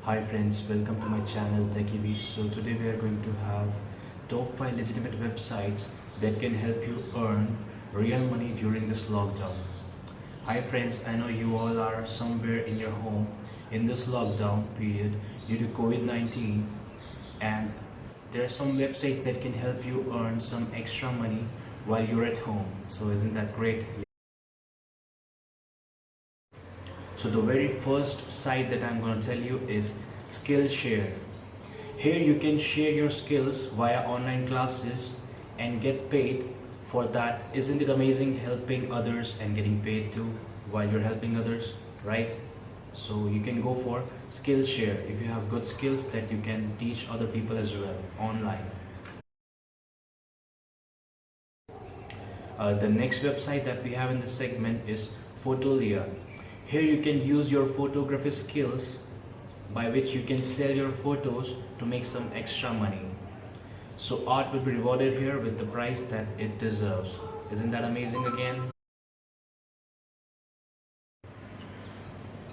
Hi friends, welcome to my channel TechEV. So today we are going to have top 5 legitimate websites that can help you earn real money during this lockdown. Hi friends, I know you all are somewhere in your home in this lockdown period due to COVID-19, and there are some websites that can help you earn some extra money while you're at home. So isn't that great? So the very first site that I'm going to tell you is Skillshare. Here you can share your skills via online classes and get paid for that. Isn't it amazing, helping others and getting paid too while you're helping others, right? So you can go for Skillshare if you have good skills that you can teach other people as well online. The next website that we have in this segment is Fotolia. Here you can use your photography skills by which you can sell your photos to make some extra money. So art will be rewarded here with the price that it deserves. Isn't that amazing again?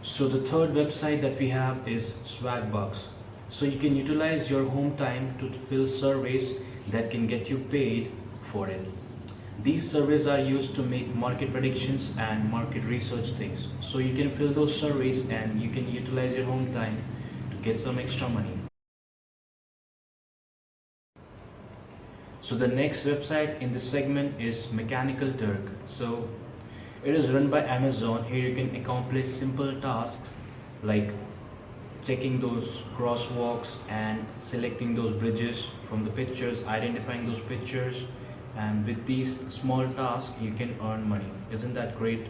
So the third website that we have is Swagbucks. So you can utilize your home time to fill surveys that can get you paid for it. These surveys are used to make market predictions and market research things. So you can fill those surveys and you can utilize your home time to get some extra money. So the next website in this segment is Mechanical Turk. So it is run by Amazon. Here you can accomplish simple tasks like checking those crosswalks and selecting those bridges from the pictures, identifying those pictures. And with these small tasks you can earn money. Isn't that great?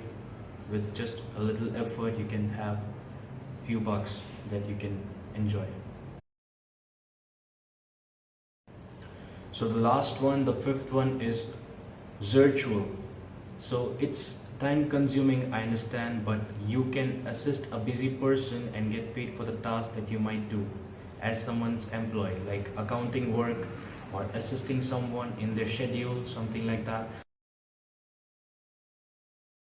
With just a little effort you can have few bucks that you can enjoy. So the last one, the fifth one, is Zirtual. So it's time consuming, I understand, but you can assist a busy person and get paid for the task that you might do as someone's employee, like accounting work or assisting someone in their schedule, something like that.